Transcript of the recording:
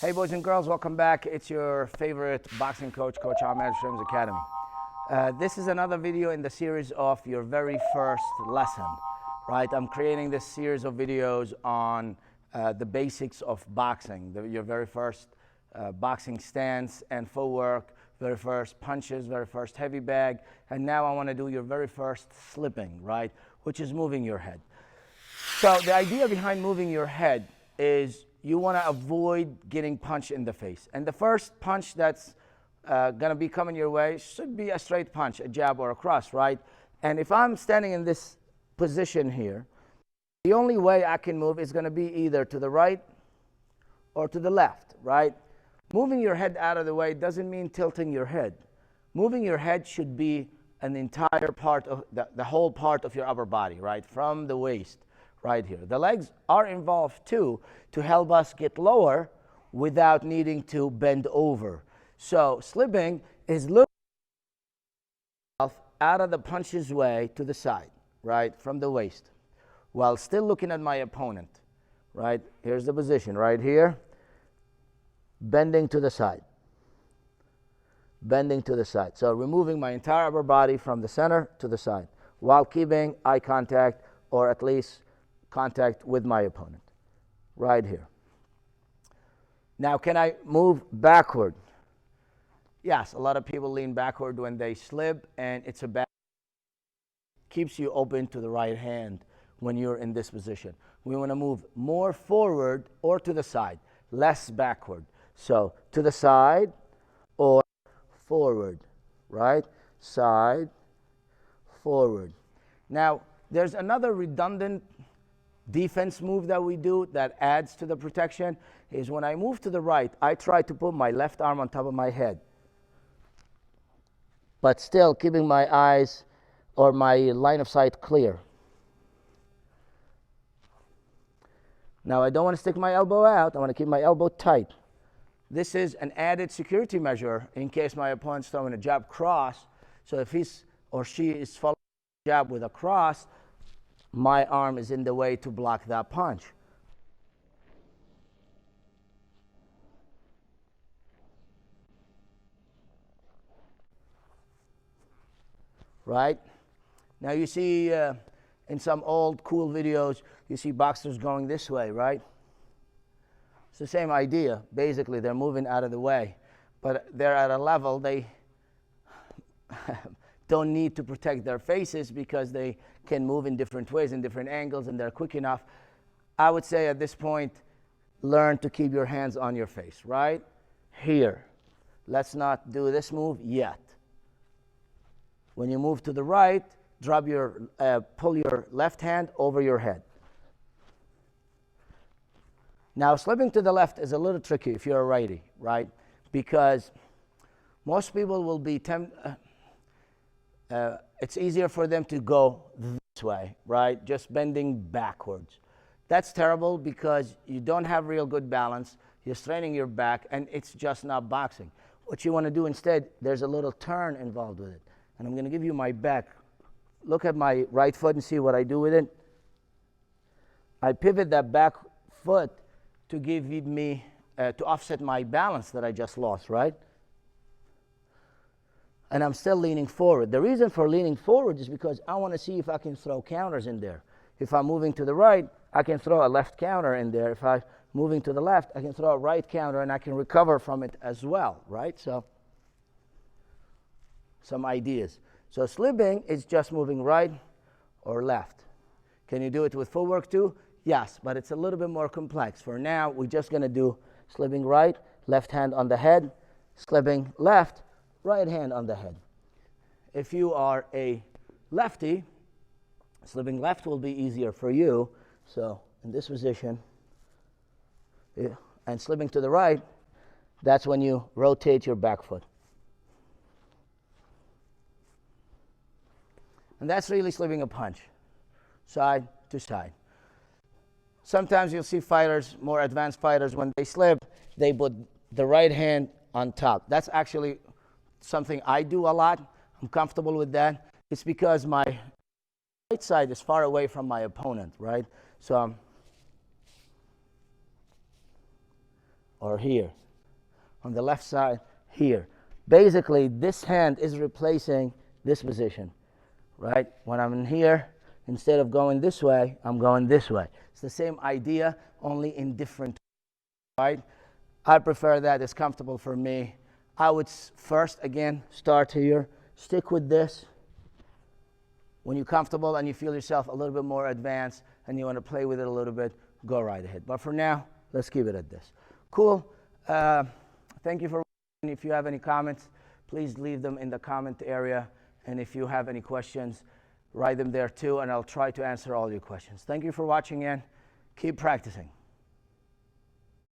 Hey boys and girls, welcome back. It's your favorite boxing coach, Coach Ahmed Shrim's Academy. This is another video in the series of your very first lesson, right? I'm creating this series of videos on the basics of boxing, your very first boxing stance and footwork, very first punches, very first heavy bag, and now I want to do your very first slipping, right? Which is moving your head. So the idea behind moving your head is you want to avoid getting punched in the face. And the first punch that's going to be coming your way should be a straight punch, a jab or a cross, right? And if I'm standing in this position here, the only way I can move is going to be either to the right or to the left, right? Moving your head out of the way doesn't mean tilting your head. Moving your head should be an entire part of the whole part of your upper body, right? From the waist. Right here. The legs are involved too to help us get lower without needing to bend over. So slipping is looking out of the punch's way to the side, right, from the waist, while still looking at my opponent, right? Here's the position right here, bending to the side, bending to the side. So removing my entire upper body from the center to the side while keeping eye contact, or at least contact with my opponent, right here. Now, can I move backward? Yes, a lot of people lean backward when they slip, and it's a bad, keeps you open to the right hand when you're in this position. We want to move more forward or to the side, less backward. So to the side or forward, right? Side, forward. Now, there's another redundant defense move that we do that adds to the protection is when I move to the right, I try to put my left arm on top of my head, but still keeping my eyes or my line of sight clear. Now I don't want to stick my elbow out. I want to keep my elbow tight. This is an added security measure in case my opponent's throwing a jab cross. So if he's or she is following a jab with a cross, my arm is in the way to block that punch. Right? Now you see in some old cool videos, you see boxers going this way, right? It's the same idea. Basically, they're moving out of the way, but they're at a level they don't need to protect their faces because they can move in different ways, in different angles, and they're quick enough. I would say at this point, learn to keep your hands on your face, right? Here. Let's not do this move yet. When you move to the right, pull your left hand over your head. Now, slipping to the left is a little tricky if you're a righty, right? Because most people will be it's easier for them to go this way, right? Just bending backwards. That's terrible because you don't have real good balance. You're straining your back, and it's just not boxing. What you want to do instead, there's a little turn involved with it. And I'm going to give you my back. Look at my right foot and see what I do with it. I pivot that back foot to give me, to offset my balance that I just lost, right? And I'm still leaning forward. The reason for leaning forward is because I want to see if I can throw counters in there. If I'm moving to the right, I can throw a left counter in there. If I'm moving to the left, I can throw a right counter, and I can recover from it as well, right? So, some ideas. So slipping is just moving right or left. Can you do it with footwork too? Yes, but it's a little bit more complex. For now, we're just going to do slipping right, left hand on the head, slipping left, right hand on the head. If you are a lefty, slipping left will be easier for you. So in this position, and slipping to the right, that's when you rotate your back foot. And that's really slipping a punch, side to side. Sometimes you'll see fighters, more advanced fighters, when they slip, they put the right hand on top. That's actually something I do a lot. I'm comfortable with that. It's because my right side is far away from my opponent, right? So or here. On the left side, here. Basically, this hand is replacing this position, right? When I'm in here, instead of going this way, I'm going this way. It's the same idea, only in different, right? I prefer that. It's comfortable for me. I would first, again, start here. Stick with this. When you're comfortable and you feel yourself a little bit more advanced and you want to play with it a little bit, go right ahead. But for now, let's keep it at this. Cool. Thank you for watching. If you have any comments, please leave them in the comment area. And if you have any questions, write them there too, and I'll try to answer all your questions. Thank you for watching, and keep practicing.